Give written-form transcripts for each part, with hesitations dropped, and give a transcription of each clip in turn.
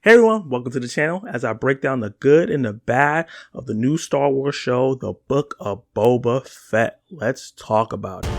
Hey everyone, welcome to the channel as I break down the good and the bad of the new Star Wars show, The Book of Boba Fett. Let's talk about it.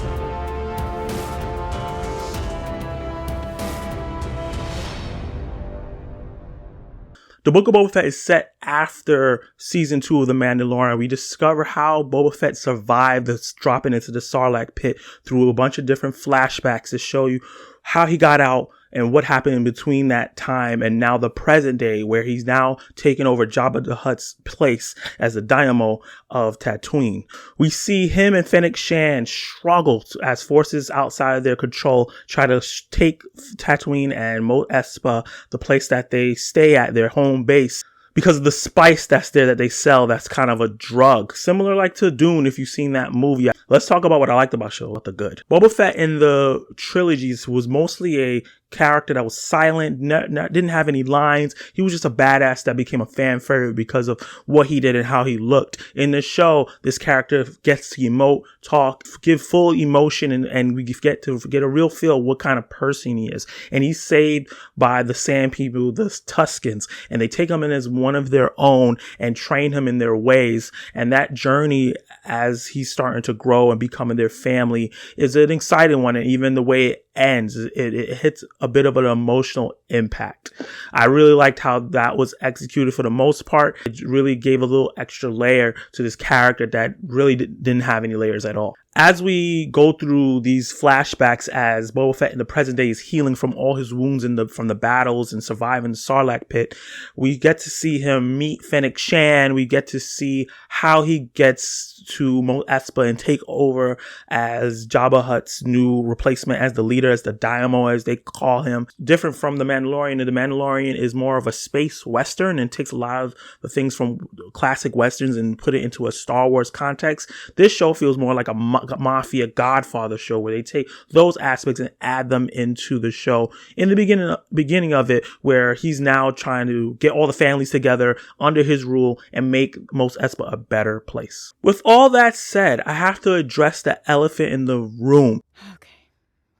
The Book of Boba Fett is set after season 2 of The Mandalorian. We discover how Boba Fett survived this dropping into the Sarlacc pit through a bunch of different flashbacks to show you how he got out and what happened in between that time and now the present day, where he's now taken over Jabba the Hutt's place as the Daimyo of Tatooine. We see him and Fennec Shand struggle as forces outside of their control try to take Tatooine and Mos Espa, the place that they stay at, their home base, because of the spice that's there that they sell. That's kind of a drug, similar like to Dune if you've seen that movie. Let's talk about what I liked about the show, what the good. Boba Fett in the trilogies was mostly a character that was silent, didn't have any lines. He was just a badass that became a fan favorite because of what he did and how he looked. In the show, this character gets to emote, talk, give full emotion, and we get to get a real feel of what kind of person he is. And he's saved by the Sand People, the Tuskens, and they take him in as one of their own and train him in their ways. And that journey as he's starting to grow and becoming their family is an exciting one. And even the way it ends, it hits a bit of an emotional impact. I really liked how that was executed for the most part. It really gave a little extra layer to this character that really didn't have any layers at all. As we go through these flashbacks as Boba Fett in the present day is healing from all his wounds from the battles and surviving the Sarlacc pit, we get to see him meet Fennec Shand. We get to see how he gets to Mos Espa and take over as Jabba Hutt's new replacement as the leader, as the Daimyo, as they call him. Different from The Mandalorian. The Mandalorian is more of a space western and takes a lot of the things from classic westerns and put it into a Star Wars context. This show feels more like a mafia Godfather show, where they take those aspects and add them into the show in the beginning of it, where he's now trying to get all the families together under his rule and make Mos Espa a better place. With all that said, I have to address the elephant in the room. Okay,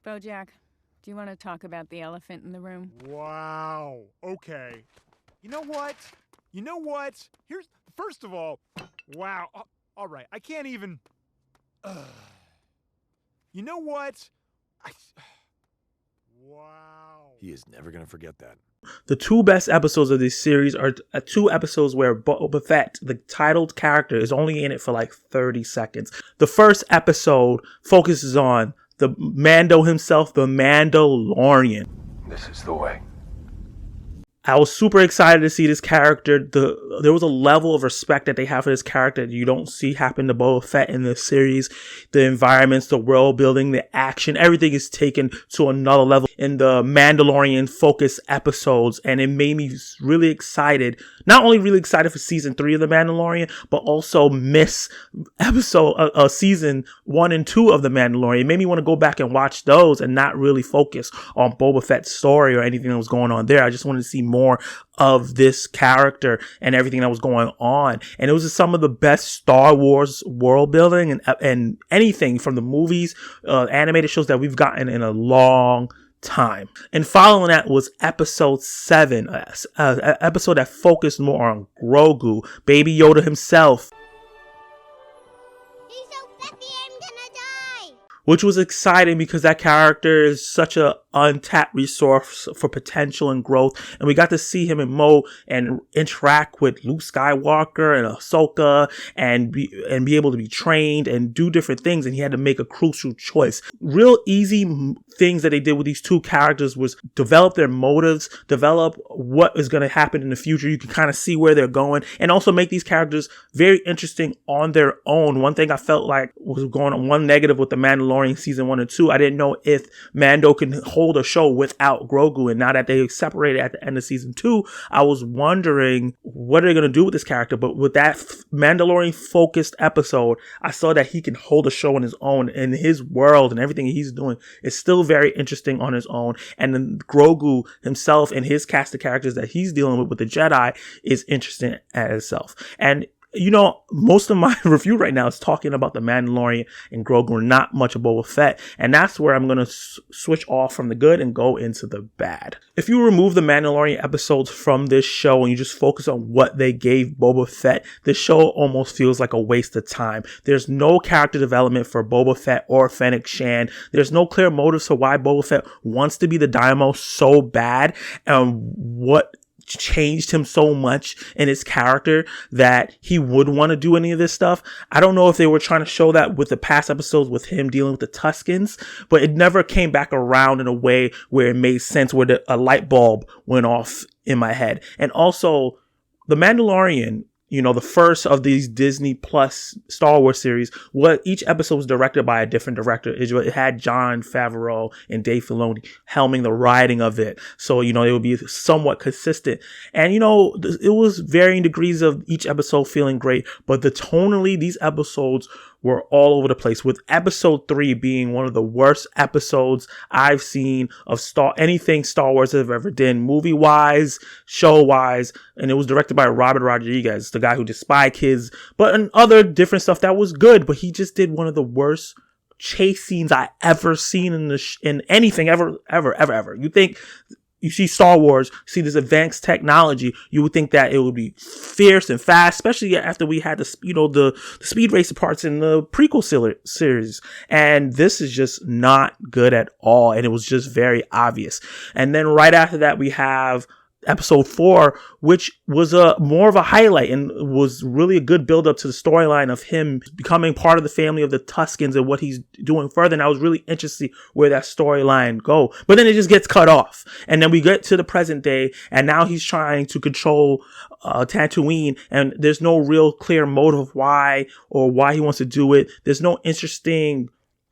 Bojack, do you want to talk about the elephant in the room? Wow. Okay. You know what? Here's, first of all, wow. All right. I can't even. You know what? Wow. He is never going to forget that. The two best episodes of this series are two episodes where Boba Fett, the titled character, is only in it for like 30 seconds. The first episode focuses on the Mando himself, the Mandalorian. This is the way. I was super excited to see this character. There was a level of respect that they have for this character that you don't see happen to Boba Fett in this series. The environments, the world building, the action, everything is taken to another level in the Mandalorian focus episodes. And it made me really excited. Not only really excited for season 3 of The Mandalorian, but also miss season 1 and 2 of The Mandalorian. It made me want to go back and watch those and not really focus on Boba Fett's story or anything that was going on there. I just wanted to see more of this character and everything that was going on. And it was just some of the best Star Wars world building and anything from the movies, animated shows that we've gotten in a long time. And following that was episode 7, an episode that focused more on Grogu, Baby Yoda himself. He's so fluffy, I'm gonna die! Which was exciting because that character is such a untapped resource for potential and growth, and we got to see him emote and interact with Luke Skywalker and Ahsoka and be able to be trained and do different things, and he had to make a crucial choice. Real easy things that they did with these two characters was develop their motives, develop what is going to happen in the future. You can kind of see where they're going, and also make these characters very interesting on their own. One thing I felt like was going on, one negative with The Mandalorian season 1 and 2, I didn't know if Mando can hold a show without Grogu, and now that they separated at the end of season 2, I was wondering what are they going to do with this character. But with that Mandalorian focused episode, I saw that he can hold a show on his own, and his world and everything he's doing is still very interesting on his own. And then Grogu himself and his cast of characters that he's dealing with the Jedi is interesting as itself. And most of my review right now is talking about the Mandalorian and Grogu, not much of Boba Fett. And that's where I'm going to switch off from the good and go into the bad. If you remove the Mandalorian episodes from this show and you just focus on what they gave Boba Fett, this show almost feels like a waste of time. There's no character development for Boba Fett or Fennec Shand. There's no clear motives for why Boba Fett wants to be the Daimyo so bad, and what changed him so much in his character that he would want to do any of this stuff. I don't know if they were trying to show that with the past episodes with him dealing with the Tuskens, but it never came back around in a way where it made sense, where a light bulb went off in my head. And also, The Mandalorian, the first of these Disney Plus Star Wars series, each episode was directed by a different director. It had Jon Favreau and Dave Filoni helming the writing of it. So, it would be somewhat consistent. And, it was varying degrees of each episode feeling great. But tonally, these episodes were all over the place, with episode 3 being one of the worst episodes I've seen of anything Star Wars have ever done, movie wise, show wise. And it was directed by Robert Rodriguez, the guy who did Spy Kids, but and other different stuff that was good. But he just did one of the worst chase scenes I ever seen in anything ever. You think you see Star Wars, see this advanced technology, you would think that it would be fierce and fast, especially after we had the speed racer parts in the prequel series. And this is just not good at all. And it was just very obvious. And then right after that, we have episode 4, which was more of a highlight and was really a good build up to the storyline of him becoming part of the family of the Tuskens and what he's doing further. And I was really interested to see where that storyline go. But then it just gets cut off. And then we get to the present day, and now he's trying to control Tatooine, and there's no real clear motive why he wants to do it. There's no interesting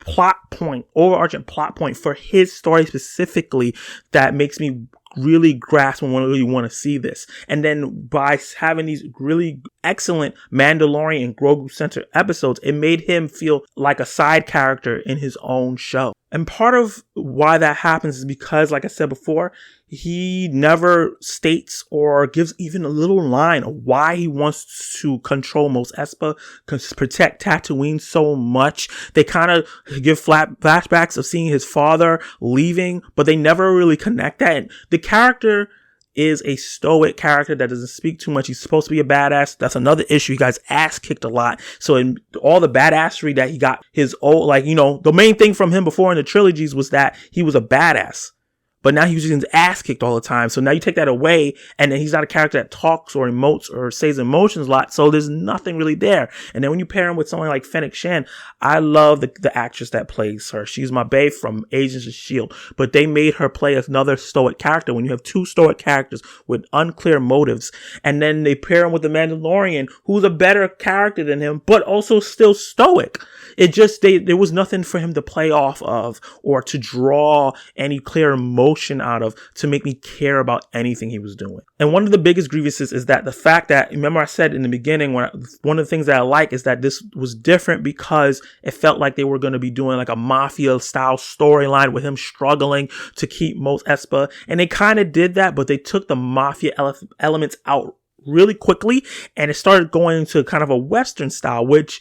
overarching plot point for his story specifically that makes me really grasp and really want to see this. And then by having these really excellent Mandalorian and Grogu centered episodes, it made him feel like a side character in his own show. And part of why that happens is because, like I said before, he never states or gives even a little line of why he wants to control Mos Espa, protect Tatooine so much. They kind of give flashbacks of seeing his father leaving, but they never really connect that. And the character is a stoic character that doesn't speak too much. He's supposed to be a badass. That's another issue. He got ass kicked a lot. So in all the badassery that he got, the main thing from him before in the trilogies was that he was a badass. But now he was getting his ass kicked all the time. So now you take that away, and then he's not a character that talks or emotes or says emotions a lot. So there's nothing really there. And then when you pair him with someone like Fennec Shand, I love the actress that plays her. She's my bae from Agents of S.H.I.E.L.D. But they made her play another stoic character. When you have two stoic characters with unclear motives, and then they pair him with the Mandalorian, who's a better character than him, but also still stoic. It just, there was nothing for him to play off of or to draw any clear emotion out of to make me care about anything he was doing. And one of the biggest grievances is that the fact that, remember I said in the beginning, one of the things that I like is that this was different because it felt like they were going to be doing like a mafia style storyline with him struggling to keep Mos Espa. And they kind of did that, but they took the mafia elements out really quickly, and it started going into kind of a Western style, which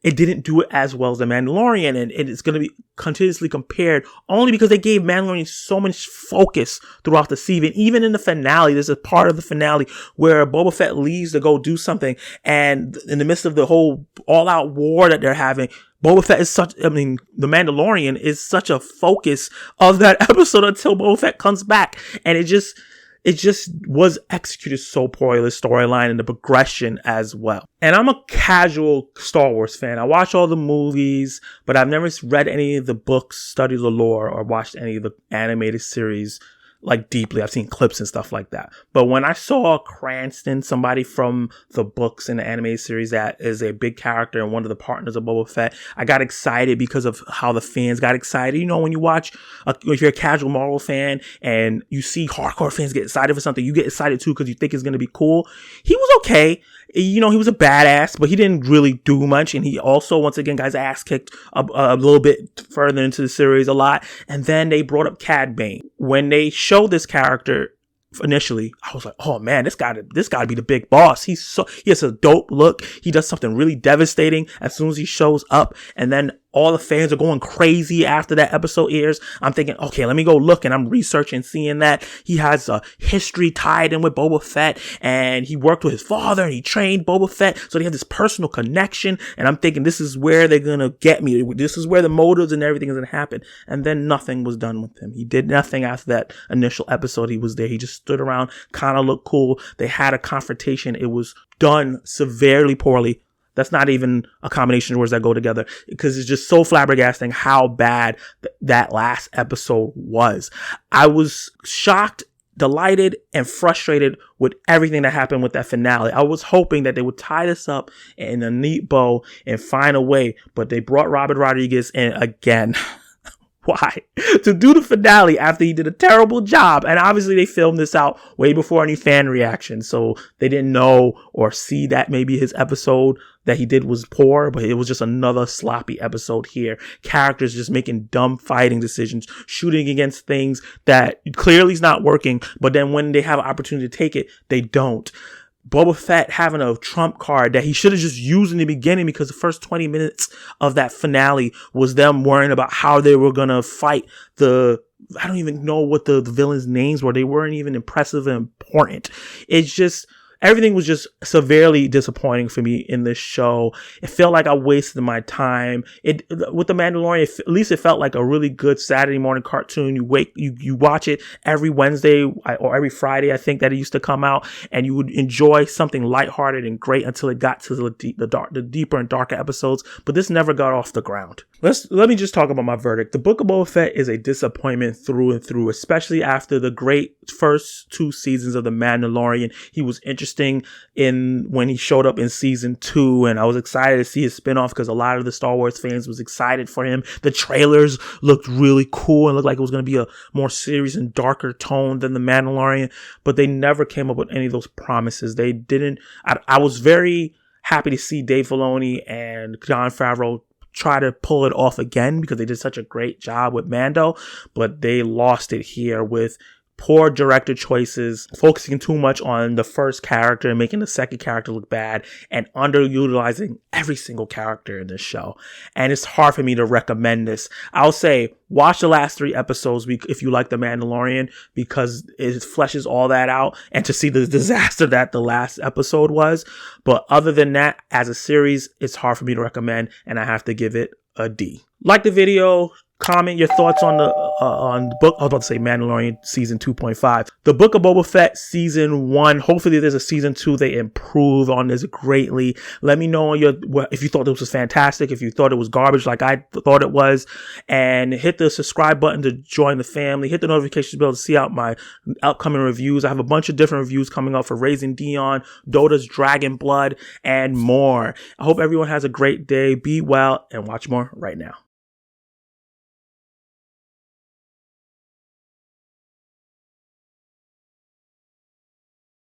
it didn't do it as well as The Mandalorian, and it's going to be continuously compared only because they gave Mandalorian so much focus throughout the season. Even in the finale, there's a part of the finale where Boba Fett leaves to go do something, and in the midst of the whole all-out war that they're having, Boba Fett is The Mandalorian is such a focus of that episode until Boba Fett comes back, and it just was executed so poorly, the storyline and the progression as well. And I'm a casual Star Wars fan. I watch all the movies, but I've never read any of the books, studied the lore, or watched any of the animated series like deeply. I've seen clips and stuff like that. But when I saw Cranston, somebody from the books and the animated series that is a big character and one of the partners of Boba Fett, I got excited because of how the fans got excited. You know, when you watch, if you're a casual Marvel fan and you see hardcore fans get excited for something, you get excited too because you think it's going to be cool. He was okay. You know, he was a badass, but he didn't really do much. And he also, once again, got his ass kicked a little bit further into the series a lot. And then they brought up Cad Bane. When they showed this character, initially, I was like, oh man, this gotta be the big boss. He has a dope look. He does something really devastating as soon as he shows up, and then all the fans are going crazy after that episode airs. I'm thinking, okay, let me go look, and I'm researching, seeing that he has a history tied in with Boba Fett, and he worked with his father, and he trained Boba Fett, so they have this personal connection, and I'm thinking, this is where they're gonna get me. This is where the motives and everything is gonna happen. And then nothing was done with him. He did nothing after that initial episode he was there. He just stood around, kind of looked cool. They had a confrontation. It was done severely poorly. That's not even a combination of words that go together, because it's just so flabbergasting how bad that last episode was. I was shocked, delighted, and frustrated with everything that happened with that finale. I was hoping that they would tie this up in a neat bow and find a way, but they brought Robert Rodriguez in again. Why? To do the finale after he did a terrible job. And obviously they filmed this out way before any fan reaction, so they didn't know or see that maybe his episode that he did was poor, but it was just another sloppy episode here. Characters just making dumb fighting decisions, shooting against things that clearly is not working, but then when they have an opportunity to take it, they don't. Boba Fett having a trump card that he should have just used in the beginning, because the first 20 minutes of that finale was them worrying about how they were going to fight I don't even know what the villains' names were. They weren't even impressive and important. It's just, everything was just severely disappointing for me in this show. It felt like I wasted my time. With The Mandalorian, at least it felt like a really good Saturday morning cartoon. You watch it every Wednesday or every Friday, I think, that it used to come out, and you would enjoy something lighthearted and great until it got to the deeper and darker episodes. But this never got off the ground. Let me just talk about my verdict. The Book of Boba Fett is a disappointment through and through, especially after the great first 2 seasons of The Mandalorian. He was interesting when he showed up in season 2, and I was excited to see his spinoff because a lot of the Star Wars fans was excited for him. The trailers looked really cool and looked like it was going to be a more serious and darker tone than The Mandalorian, but they never came up with any of those promises. They didn't. I was very happy to see Dave Filoni and Jon Favreau try to pull it off again, because they did such a great job with Mando, but they lost it here with poor director choices, focusing too much on the first character and making the second character look bad, and underutilizing every single character in this show. And it's hard for me to recommend this. I'll say watch the last 3 episodes if you like The Mandalorian, because it fleshes all that out, and to see the disaster that the last episode was. But other than that, as a series, it's hard for me to recommend, and I have to give it a D. Like the video, comment your thoughts on the book. I was about to say Mandalorian season 2.5. The Book of Boba Fett season 1. Hopefully there's a season 2. They improve on this greatly. Let me know if you thought this was fantastic, if you thought it was garbage like I thought it was, and hit the subscribe button to join the family. Hit the notifications bell to see out my upcoming reviews. I have a bunch of different reviews coming up for Raising Dion, Dota's Dragon Blood, and more. I hope everyone has a great day. Be well and watch more right now.